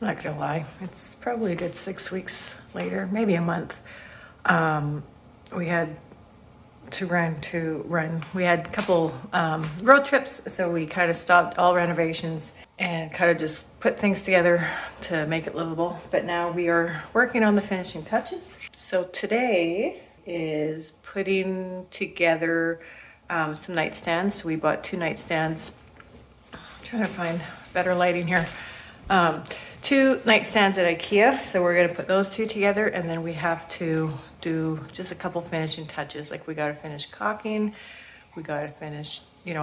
I'm not gonna lie, it's probably a good 6 weeks later, maybe a month. We had we had a couple road trips, so we kind of stopped all renovations and kind of just put things together to make it livable. But now we are working on the finishing touches. So today is putting together some nightstands. So we bought 2 nightstands. I'm trying to find better lighting here. 2 nightstands at IKEA. So we're gonna put those 2 together, and then we have to do just a couple finishing touches. Like we gotta finish caulking, we gotta finish,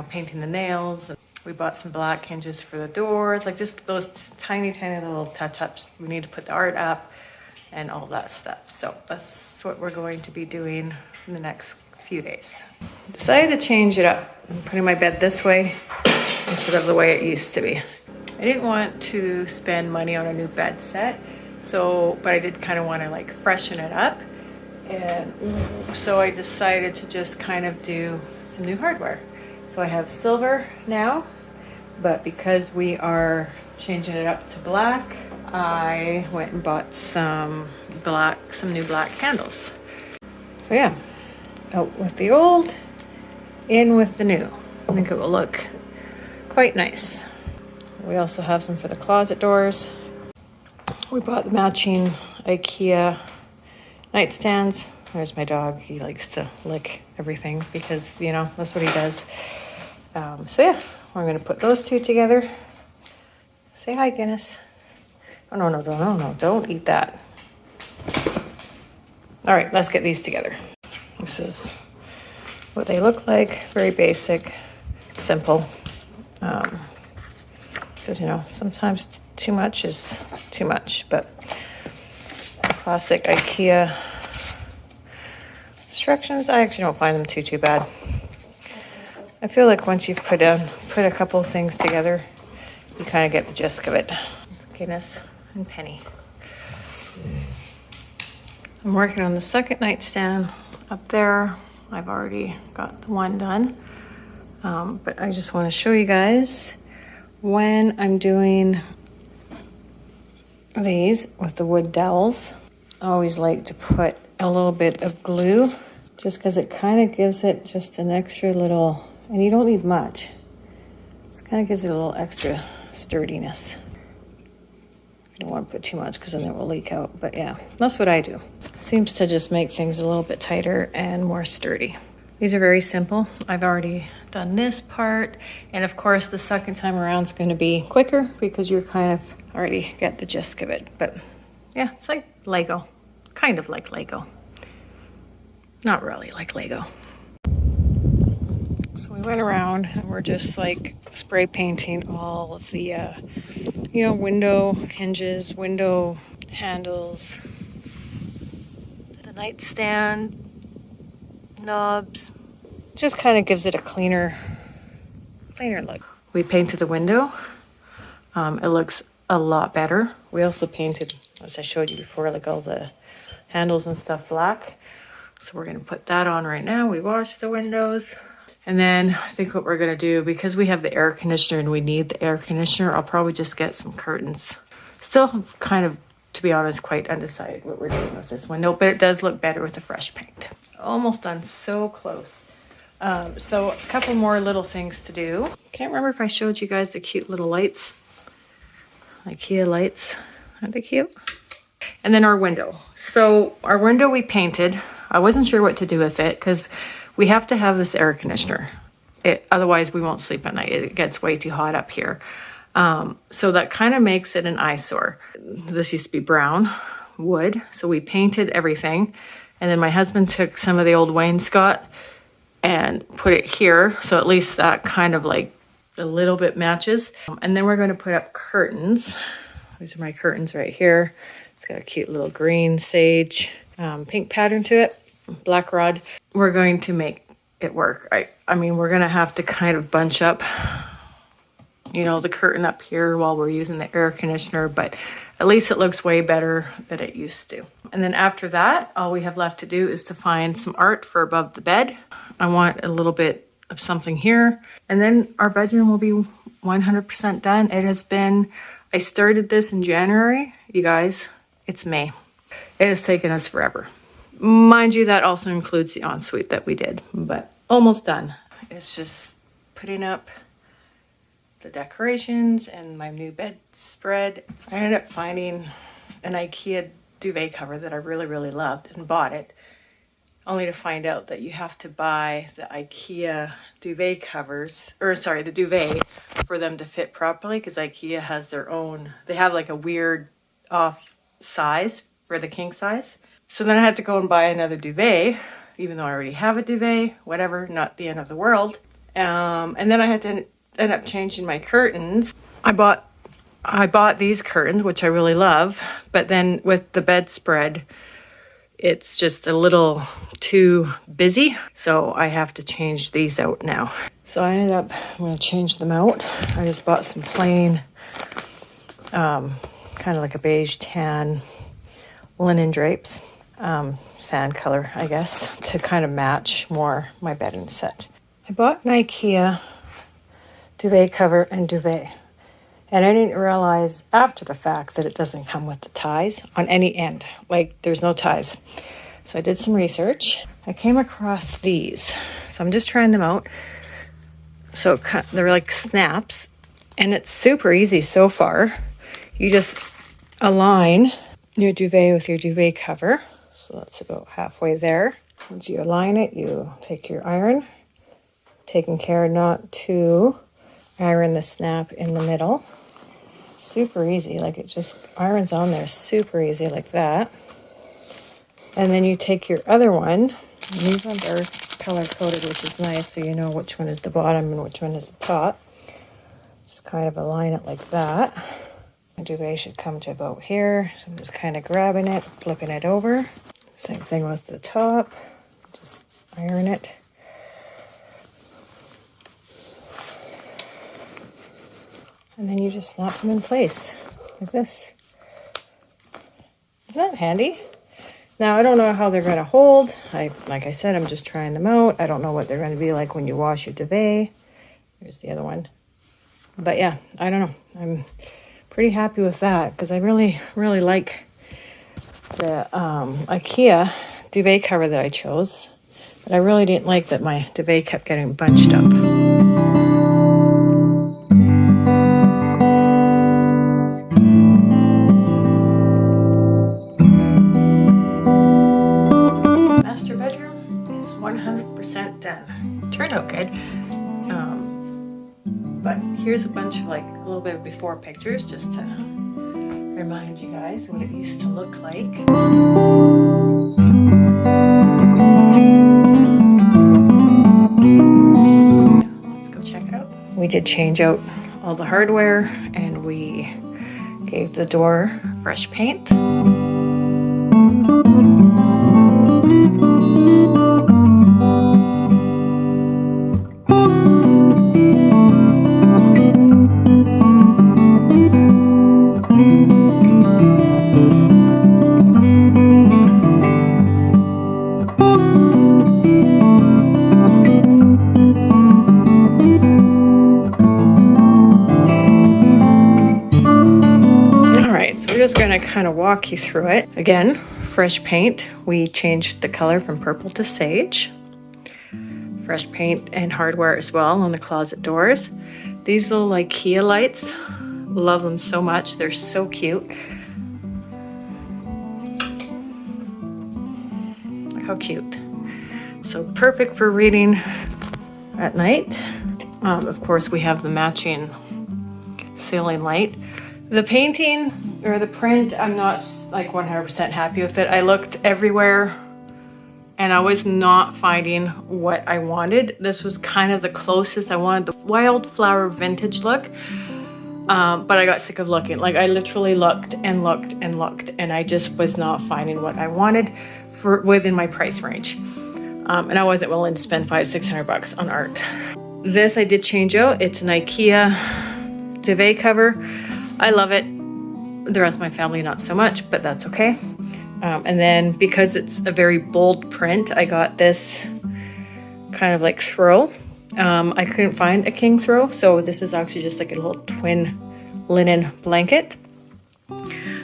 painting the nails. We bought some black hinges for the doors, like just those tiny, tiny little touch-ups. We need to put the art up and all that stuff. So that's what we're going to be doing in the next few days. Decided to change it up. I'm putting my bed this way instead of the way it used to be. I didn't want to spend money on a new bed set, but I did kind of want to like freshen it up. And so I decided to just kind of do some new hardware. So I have silver now, but because we are changing it up to black, I went and bought some new black candles. So yeah, out with the old, in with the new. I think it will look quite nice. We also have some for the closet doors. We bought the matching IKEA nightstands. There's my dog. He likes to lick everything because, that's what he does. So yeah, we're going to put those 2 together. Say hi, Guinness. Oh, no, don't eat that. All right, let's get these together. This is what they look like. Very basic, simple. Because, sometimes too much is too much, but classic IKEA instructions, I actually don't find them too bad. I feel like once you've put a couple things together, you kind of get the gist of it. Guinness and Penny. I'm working on the second nightstand up there. I've already got the one done, but I just want to show you guys when I'm doing these with the wood dowels. I always like to put a little bit of glue just because it kind of gives it just an extra little, and you don't need much. Just kind of gives it a little extra sturdiness. I don't want to put too much because then it will leak out, but yeah, that's what I do. Seems to just make things a little bit tighter and more sturdy. These are very simple. I've already done this part, and of course the second time around is going to be quicker because you're kind of already get the gist of it. But yeah, it's like Lego, kind of like Lego, not really like Lego. So we went around and we're just like spray painting all of the window hinges, window handles, the nightstand knobs. Just kind of gives it a cleaner look. We painted the window. It looks a lot better. We also painted, as I showed you before, like all the handles and stuff black. So we're gonna put that on right now. We washed the windows. And then I think what we're gonna do, because we have the air conditioner and we need the air conditioner, I'll probably just get some curtains. Still kind of, to be honest, quite undecided what we're doing with this window, but it does look better with the fresh paint. Almost done, so close. So a couple more little things to do. Can't remember if I showed you guys the cute little lights. IKEA lights, aren't they cute? And then our window. So our window we painted. I wasn't sure what to do with it because we have to have this air conditioner. Otherwise we won't sleep at night. It gets way too hot up here. So that kind of makes it an eyesore. This used to be brown wood, so we painted everything. And then my husband took some of the old wainscot and put it here. So at least that kind of like a little bit matches. And then we're going to put up curtains. These are my curtains right here. It's got a cute little green sage pink pattern to it. Black rod. We're going to make it work. I mean, we're going to have to kind of bunch up, the curtain up here while we're using the air conditioner, but at least it looks way better than it used to. And then after that, all we have left to do is to find some art for above the bed. I want a little bit of something here. And then our bedroom will be 100% done. It has been I started this in January. You guys, it's May. It has taken us forever. Mind you, that also includes the ensuite that we did, but almost done. It's just putting up the decorations and my new bedspread. I ended up finding an IKEA duvet cover that I really, really loved and bought it, only to find out that you have to buy the IKEA duvet covers, or sorry, the duvet for them to fit properly, because IKEA has their own, they have like a weird off size for the king size. So then I had to go and buy another duvet, even though I already have a duvet, whatever, not the end of the world. And then I had to end up changing my curtains. I bought these curtains, which I really love, but then with the bedspread, it's just a little too busy. So I have to change these out now. So I ended up, I'm going to change them out. I just bought some plain, kind of like a beige tan linen drapes, sand color, I guess, to kind of match more my bedding set. I bought an IKEA duvet cover and duvet. And I didn't realize after the fact that it doesn't come with the ties on any end. Like, there's no ties. So I did some research. I came across these. So I'm just trying them out. So they're like snaps. And it's super easy so far. You just align your duvet with your duvet cover. So that's about halfway there. Once you align it, you take your iron. Taking care not to iron the snap in the middle. Super easy, like it just irons on there super easy like that. And then you take your other one, and these ones are color coded, which is nice, so you know which one is the bottom and which one is the top. Just kind of align it like that. My duvet should come to about here, so I'm just kind of grabbing it, flipping it over. Same thing with the top, just iron it. And then you just snap them in place, like this. Isn't that handy? Now, I don't know how they're going to hold. Like I said, I'm just trying them out. I don't know what they're going to be like when you wash your duvet. Here's the other one. But yeah, I don't know. I'm pretty happy with that because I really, really like the IKEA duvet cover that I chose. But I really didn't like that my duvet kept getting bunched up. Turned out good. But here's a bunch of like a little bit of before pictures just to remind you guys what it used to look like. Let's go check it out. We did change out all the hardware and we gave the door fresh paint. Just going to kind of walk you through it. Again, fresh paint. We changed the color from purple to sage. Fresh paint and hardware as well on the closet doors. These little IKEA lights, love them so much. They're so cute. Look how cute. So perfect for reading at night. Of course, we have the matching ceiling light. The painting or the print, I'm not like 100% happy with it. I looked everywhere and I was not finding what I wanted. This was kind of the closest. I wanted the wildflower vintage look, but I got sick of looking. Like I literally looked and looked and looked and I just was not finding what I wanted for within my price range. And I wasn't willing to spend $500-600 on art. This I did change out. It's an IKEA duvet cover. I love it. The rest of my family, not so much, but that's okay. And then because it's a very bold print, I got this kind of like throw. I couldn't find a king throw, so this is actually just like a little twin linen blanket.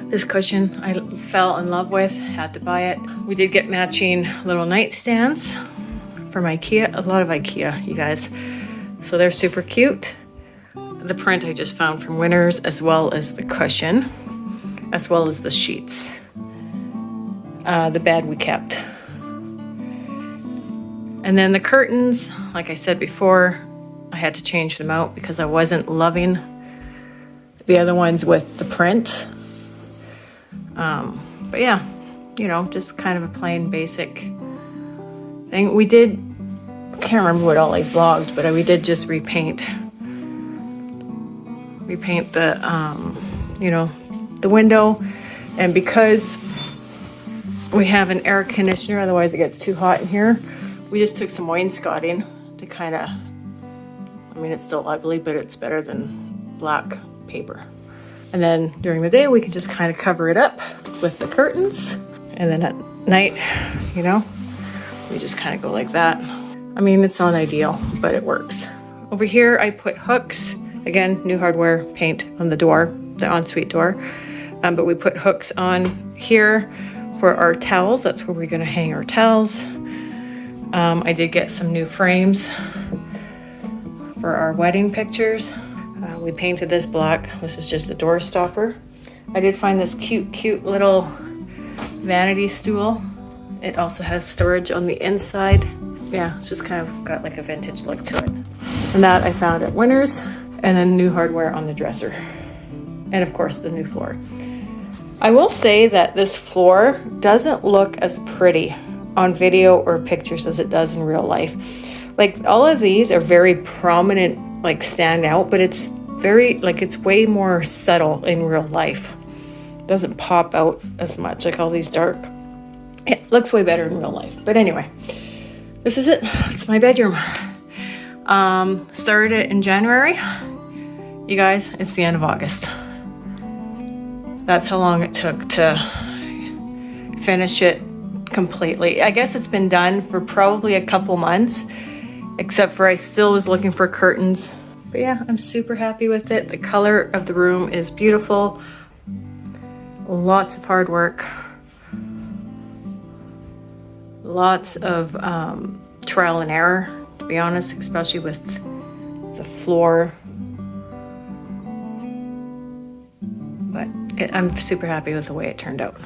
This cushion I fell in love with, had to buy it. We did get matching little nightstands from IKEA, a lot of IKEA, you guys. So they're super cute. The print I just found from Winners, as well as the cushion, as well as the sheets. The bed we kept. And then the curtains, like I said before, I had to change them out because I wasn't loving the other ones with the print. But yeah, you know, just kind of a plain basic thing. We did, I can't remember what all I vlogged, but we did just repaint the, you know, the window. And because we have an air conditioner, otherwise it gets too hot in here, we just took some wainscoting to kind of, I mean, it's still ugly, but it's better than black paper. And then during the day, we can just kind of cover it up with the curtains. And then at night, you know, we just kind of go like that. I mean, it's not ideal, but it works. Over here, I put hooks. Again, new hardware paint on the door, the ensuite door. But we put hooks on here for our towels. That's where we're gonna hang our towels. I did get some new frames for our wedding pictures. We painted this black. This is just the door stopper. I did find this cute little vanity stool. It also has storage on the inside. Yeah, it's just kind of got like a vintage look to it. And that I found at Winners, and then new hardware on the dresser. And of course the new floor. I will say that this floor doesn't look as pretty on video or pictures as it does in real life. Like all of these are very prominent, like stand out, but it's very, like it's way more subtle in real life. It doesn't pop out as much, like all these dark. It looks way better in real life. But anyway, this is it. It's my bedroom. Started it in January. You guys, it's the end of August. That's how long it took to finish it completely. I guess it's been done for probably a couple months, except for I still was looking for curtains. But yeah, I'm super happy with it. The color of the room is beautiful. Lots of hard work. Lots of trial and error, to be honest, especially with the floor. But I'm super happy with the way it turned out.